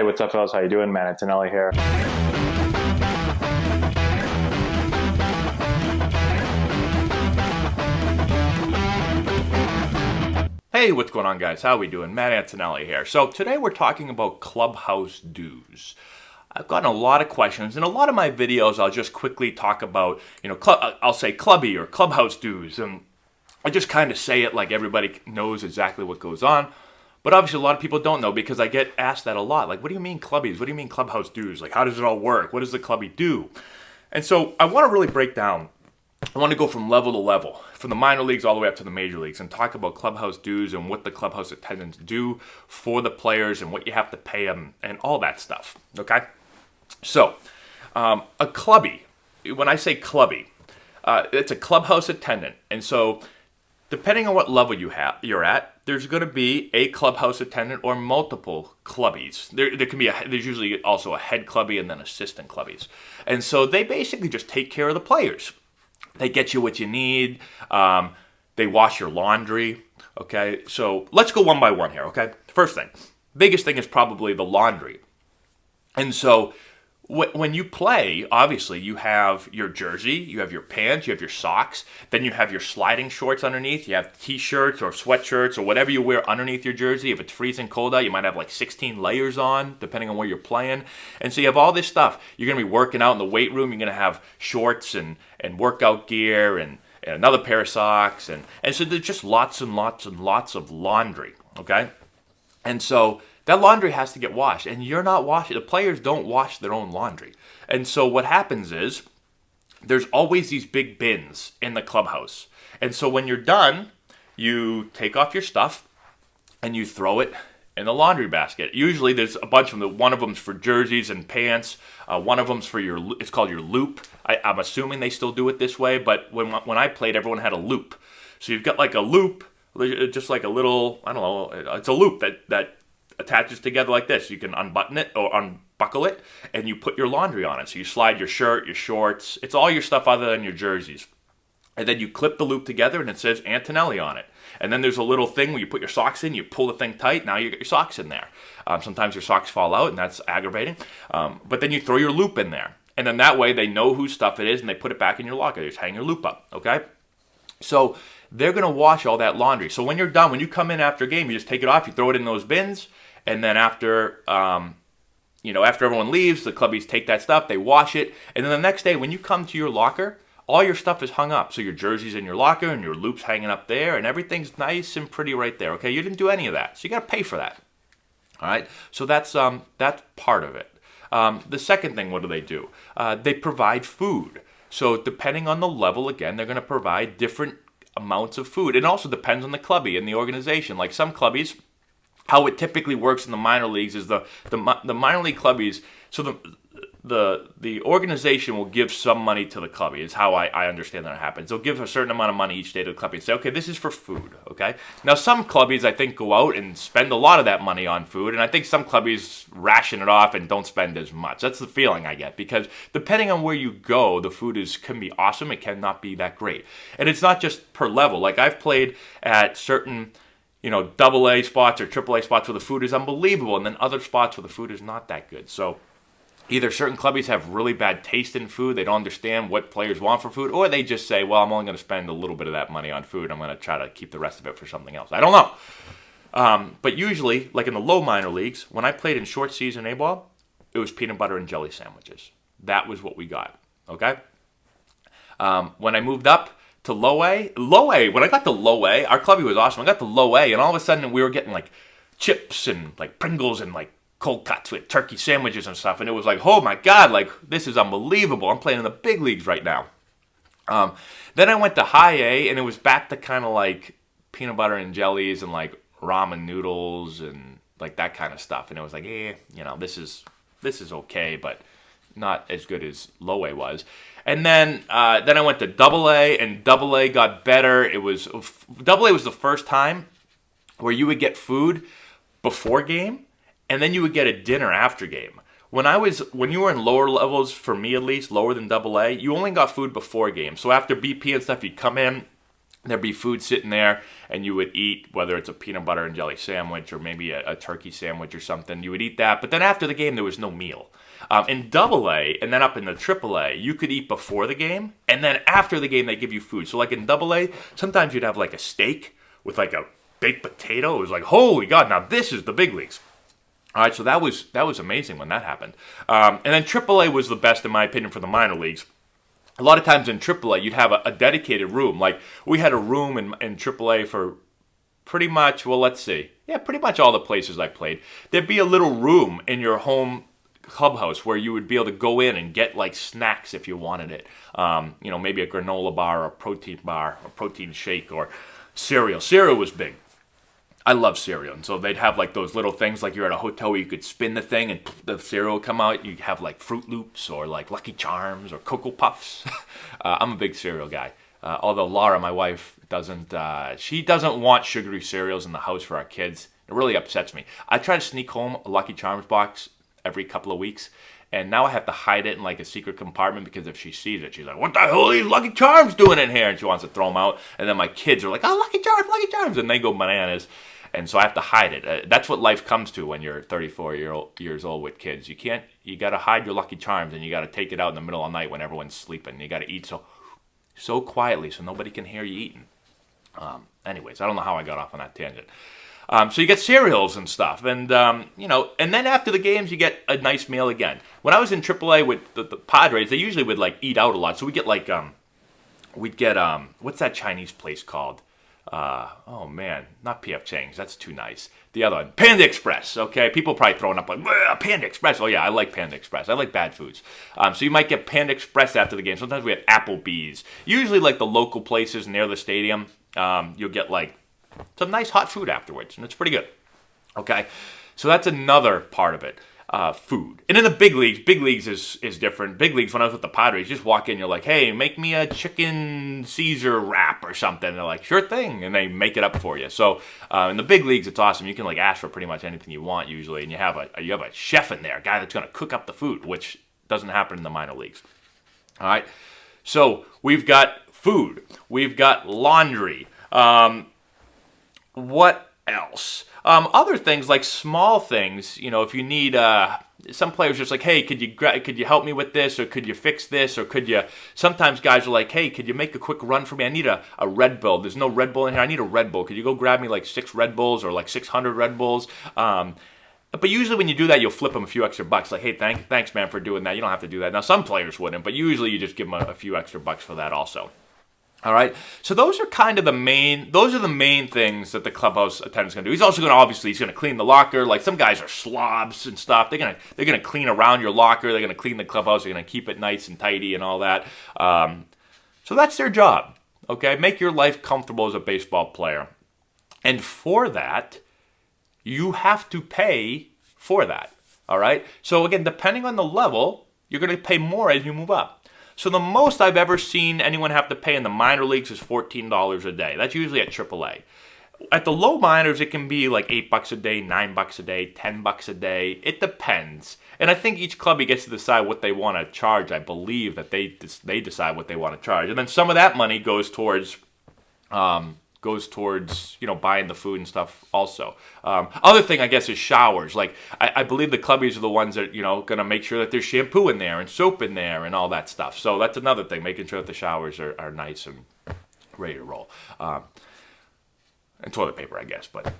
Hey, what's up, fellas? How you doing? Man, Antonelli here. Hey, what's going on, guys? How we doing? Matt Antonelli here. So today we're talking about Clubhouse dues. I've gotten a lot of questions. In a lot of my videos, I'll just quickly talk about, I'll say clubby or clubhouse dues, and I just kind of say it like everybody knows exactly what goes on. But obviously, a lot of people don't know because I get asked that a lot. Like, what do you mean clubbies? What do you mean clubhouse dues? Like, how does it all work? What does the clubby do? And so I want to really break down. I want to go from level to level, from the minor leagues all the way up to the major leagues, and talk about clubhouse dues and what the clubhouse attendants do for the players and what you have to pay them and all that stuff. Okay? So, a clubby, when I say clubby, it's a clubhouse attendant. And so, depending on what level you're at, there's going to be a clubhouse attendant or multiple clubbies. There can be there's usually also a head clubby and then assistant clubbies. And so they basically just take care of the players. They get you what you need. They wash your laundry. Okay, so let's go one by one here. Okay, first thing, biggest thing is probably the laundry. And so when you play, obviously you have your jersey, you have your pants, you have your socks, then you have your sliding shorts underneath, you have t-shirts or sweatshirts or whatever you wear underneath your jersey. If it's freezing cold out, you might have like 16 layers on, depending on where you're playing. And so you have all this stuff. You're going to be working out in the weight room, you're going to have shorts and workout gear and another pair of socks. And so there's just lots and lots and lots of laundry, okay? And so that laundry has to get washed, and you're not washing. The players don't wash their own laundry. And so what happens is there's always these big bins in the clubhouse. And so when you're done, you take off your stuff and you throw it in the laundry basket. Usually there's a bunch of them. One of them's for jerseys and pants. One of them's for it's called your loop. I'm assuming they still do it this way, but when I played, everyone had a loop. So you've got like a loop, just like a little, I don't know, it's a loop that attaches together like this. You can unbutton it or unbuckle it, and you put your laundry on it. So you slide your shirt, your shorts. It's all your stuff other than your jerseys. And then you clip the loop together, and it says Antonelli on it. And then there's a little thing where you put your socks in, you pull the thing tight, now you get your socks in there. Sometimes your socks fall out, and that's aggravating. But then you throw your loop in there. And then that way they know whose stuff it is, and they put it back in your locker. You just hang your loop up, okay? So they're going to wash all that laundry. So when you're done, when you come in after a game, you just take it off, you throw it in those bins, and then after everyone leaves, the clubbies take that stuff, they wash it, and then the next day when you come to your locker, all your stuff is hung up. So your jersey's in your locker, and your loop's hanging up there, and everything's nice and pretty right there, okay? You didn't do any of that, so you got to pay for that, all right? So that's part of it. The second thing, what do? They provide food. So depending on the level, again, they're going to provide different amounts of food. It also depends on the clubby and the organization. Like some clubbies, how it typically works in the minor leagues is the minor league clubbies. So the organization will give some money to the clubby. Is how I understand that it happens. They'll give a certain amount of money each day to the clubby and say, okay, this is for food. Okay. Now some clubbies I think go out and spend a lot of that money on food, and I think some clubbies ration it off and don't spend as much. That's the feeling I get, because depending on where you go, the food can be awesome. It cannot be that great, and it's not just per level. Like I've played at certain double A spots or triple A spots where the food is unbelievable, and then other spots where the food is not that good. So either certain clubbies have really bad taste in food, they don't understand what players want for food, or they just say, well, I'm only going to spend a little bit of that money on food. I'm going to try to keep the rest of it for something else. I don't know. But usually, like in the low minor leagues, when I played in short season A-ball, it was peanut butter and jelly sandwiches. That was what we got, okay? When I moved up to low A, when I got to low A, our clubby was awesome. I got to low A, and all of a sudden we were getting like chips and like Pringles and like cold cuts with turkey sandwiches and stuff, and it was like, oh my God, like this is unbelievable. I'm playing in the big leagues right now. Then I went to high A, and it was back to kind of like peanut butter and jellies and like ramen noodles and like that kind of stuff, and it was like, this is okay, but not as good as low A was. And then I went to double A, and double A got better. Double A was the first time where you would get food before game, and then you would get a dinner after game. When you were in lower levels, for me at least, lower than double A, you only got food before game. So after BP and stuff, you'd come in, there'd be food sitting there, and you would eat, whether it's a peanut butter and jelly sandwich or maybe a turkey sandwich or something. You would eat that, but then after the game, there was no meal. In AA, and then up in the AAA, you could eat before the game, and then after the game, they give you food. So like in AA, sometimes you'd have like a steak with like a baked potato. It was like, holy God, now this is the big leagues. All right, so that was amazing when that happened. And then AAA was the best, in my opinion, for the minor leagues. A lot of times in AAA, you'd have a dedicated room. Like, we had a room in AAA for pretty much, well, let's see. Yeah, pretty much all the places I played. There'd be a little room in your home clubhouse where you would be able to go in and get, like, snacks if you wanted it. Maybe a granola bar or a protein shake or cereal. Cereal was big. I love cereal, and so they'd have like those little things, like you're at a hotel where you could spin the thing and the cereal would come out. You'd have like Fruit Loops or like Lucky Charms or Cocoa Puffs. I'm a big cereal guy, although Laura, my wife, she doesn't want sugary cereals in the house for our kids. It really upsets me. I try to sneak home a Lucky Charms box every couple of weeks, and now I have to hide it in like a secret compartment, because if she sees it, she's like, what the hell are these Lucky Charms doing in here? And she wants to throw them out, and then my kids are like, oh, Lucky Charms, and they go bananas. And so I have to hide it. That's what life comes to when you're 34 years old with kids. You got to hide your Lucky Charms, and you got to take it out in the middle of the night when everyone's sleeping. You got to eat so quietly so nobody can hear you eating. Anyways, I don't know how I got off on that tangent. So you get cereals and stuff, and and then after the games you get a nice meal again. When I was in AAA with the Padres, they usually would like eat out a lot. So we get like what's that Chinese place called? Oh man, not P.F. Chang's, that's too nice. The other one, Panda Express, okay? People probably throwing up like, Panda Express. Oh yeah, I like Panda Express. I like bad foods. So you might get Panda Express after the game. Sometimes we have Applebee's. Usually like the local places near the stadium, you'll get like some nice hot food afterwards, and it's pretty good. Okay, so that's another part of it. Food. And in the big leagues is different. Big leagues, when I was with the Padres, you just walk in, you're like, hey, make me a chicken Caesar wrap or something. And they're like, sure thing. And they make it up for you. So in the big leagues, it's awesome. You can like ask for pretty much anything you want usually. And you have a chef in there, a guy that's going to cook up the food, which doesn't happen in the minor leagues. All right. So we've got food. We've got laundry. What else? Other things like small things, if you need, some players just like, hey, could you help me with this, or could you fix this, or sometimes guys are like, hey, could you make a quick run for me? I need a Red Bull. There's no Red Bull in here. I need a Red Bull. Could you go grab me like 6 Red Bulls or like 600 Red Bulls? But usually when you do that, you'll flip them a few extra bucks. Like, hey, thanks, man, for doing that. You don't have to do that. Now, some players wouldn't, but usually you just give them a few extra bucks for that also. All right, so those are the main things that the clubhouse attendant's going to do. He's also he's going to clean the locker. Like some guys are slobs and stuff. They're going to clean around your locker. They're going to clean the clubhouse. They're going to keep it nice and tidy and all that. So that's their job. Okay, make your life comfortable as a baseball player, and for that, you have to pay for that. All right. So again, depending on the level, you're going to pay more as you move up. So the most I've ever seen anyone have to pay in the minor leagues is $14 a day. That's usually at AAA. At the low minors, it can be like $8 a day, $9 a day, $10 a day. It depends. And I think each club gets to decide what they want to charge. I believe that they decide what they want to charge. And then some of that money goes towards buying the food and stuff also. Other thing, I guess, is showers. Like, I believe the clubbies are the ones that, going to make sure that there's shampoo in there and soap in there and all that stuff. So that's another thing, making sure that the showers are nice and ready to roll. And toilet paper, I guess. But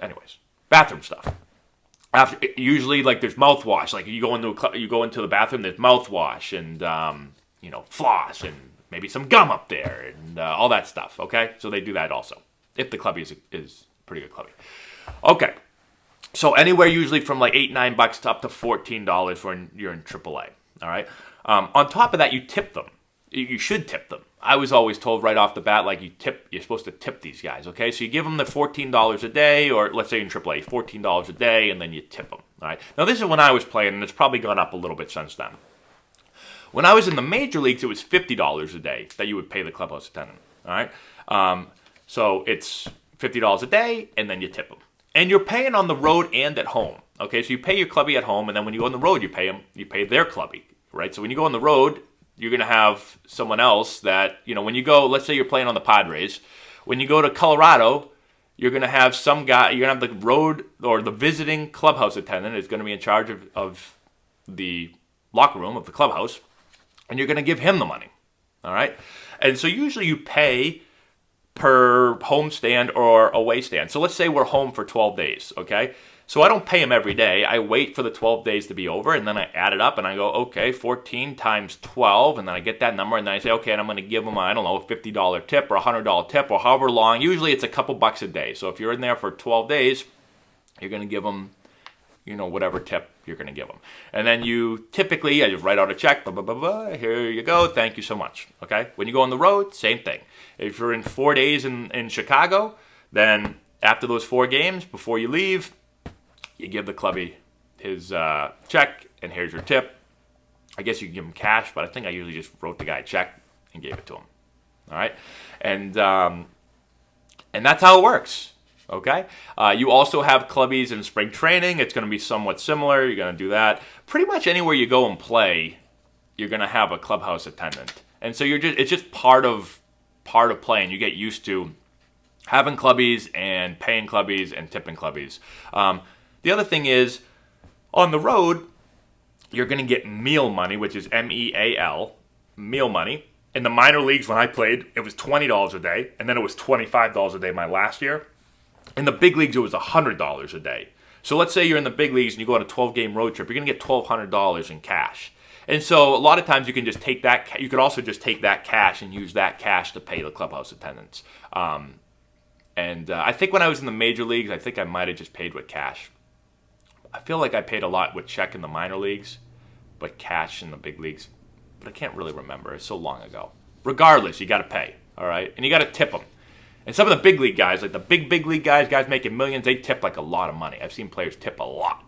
anyways, bathroom stuff. Usually, like, there's mouthwash. Like, you go into the bathroom, there's mouthwash and, floss and maybe some gum up there and all that stuff, okay? So they do that also, if the clubby is pretty good clubby. Okay, so anywhere usually from like $8-9 to up to $14 when you're in AAA, all right? On top of that, you tip them. You should tip them. I was always told right off the bat, like, you're supposed to tip these guys, okay? So you give them the $14 a day, or let's say in AAA, $14 a day, and then you tip them, all right? Now, this is when I was playing, and it's probably gone up a little bit since then. When I was in the major leagues, it was $50 a day that you would pay the clubhouse attendant, all right? So it's $50 a day, and then you tip them. And you're paying on the road and at home, okay? So you pay your clubby at home, and then when you go on the road, you pay their clubby, right? So when you go on the road, you're going to have someone else that, when you go, let's say you're playing on the Padres, when you go to Colorado, you're going to have some guy, you're going to have the road or the visiting clubhouse attendant is going to be in charge of the locker room of the clubhouse, and you're going to give him the money. All right. And so usually you pay per home stand or away stand. So let's say we're home for 12 days. Okay. So I don't pay him every day. I wait for the 12 days to be over, and then I add it up, and I go, okay, 14 times 12, and then I get that number, and then I say, okay, and I'm going to give him, I don't know, a $50 tip or a $100 tip or however long. Usually it's a couple bucks a day. So if you're in there for 12 days, you're going to give them, whatever tip you're going to give them. And then you typically, I just write out a check, blah, blah, blah, blah, here you go, thank you so much, okay? When you go on the road, same thing. If you're in 4 days in Chicago, then after those 4 games, before you leave, you give the clubby his check, and here's your tip. I guess you can give him cash, but I think I usually just wrote the guy a check and gave it to him. All right? And that's how it works. Okay? You also have clubbies in spring training. It's going to be somewhat similar. You're going to do that. Pretty much anywhere you go and play, you're going to have a clubhouse attendant. And so it's just part of playing. You get used to having clubbies and paying clubbies and tipping clubbies. The other thing is, on the road, you're going to get meal money, which is MEAL, meal money. In the minor leagues, when I played, it was $20 a day, and then it was $25 a day my last year. In the big leagues, it was $100 a day. So let's say you're in the big leagues and you go on a 12-game road trip, you're going to get $1,200 in cash. And so a lot of times you can just take that. You could also just take that cash and use that cash to pay the clubhouse attendants. And I think when I was in the major leagues, I think I might have just paid with cash. I feel like I paid a lot with check in the minor leagues, but cash in the big leagues. But I can't really remember. It's so long ago. Regardless, you got to pay, all right? And you got to tip them. And some of the big league guys, like the big league guys making millions, they tip like a lot of money. I've seen players tip a lot.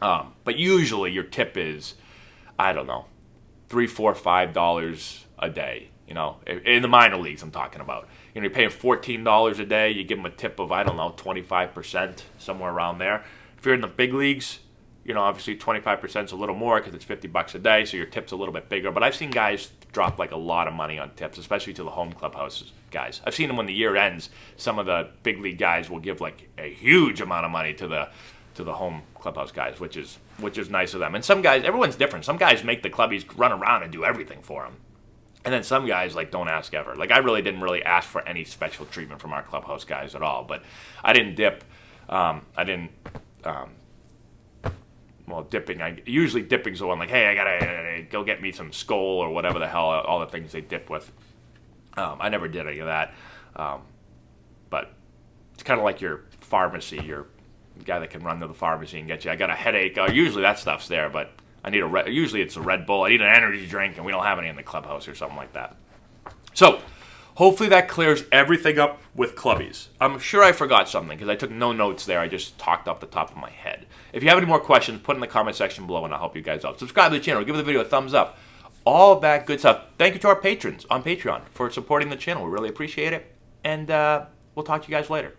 But usually your tip is, I don't know, $3, $4, $5 a day. In the minor leagues I'm talking about. You're paying $14 a day. You give them a tip of, I don't know, 25%, somewhere around there. If you're in the big leagues, obviously 25% is a little more because it's $50 a day, so your tip's a little bit bigger. But I've seen guys drop like a lot of money on tips, especially to the home clubhouse guys. I've seen them when the year ends. Some of the big league guys will give like a huge amount of money to the home clubhouse guys, which is nice of them. And some guys, everyone's different. Some guys make the clubbies run around and do everything for them. And then some guys don't ask ever. Like I really didn't ask for any special treatment from our clubhouse guys at all. But I didn't dip. Dipping. Usually dipping's the one like, hey, I gotta go get me some Skol or whatever the hell, all the things they dip with. I never did any of that. But it's kind of like your pharmacy, your guy that can run to the pharmacy and get you, I got a headache. Usually that stuff's there, but I need usually it's a Red Bull. I need an energy drink, and we don't have any in the clubhouse or something like that. So hopefully that clears everything up with clubbies. I'm sure I forgot something because I took no notes there. I just talked off the top of my head. If you have any more questions, put in the comment section below and I'll help you guys out. Subscribe to the channel. Give the video a thumbs up. All that good stuff. Thank you to our patrons on Patreon for supporting the channel. We really appreciate it. And we'll talk to you guys later.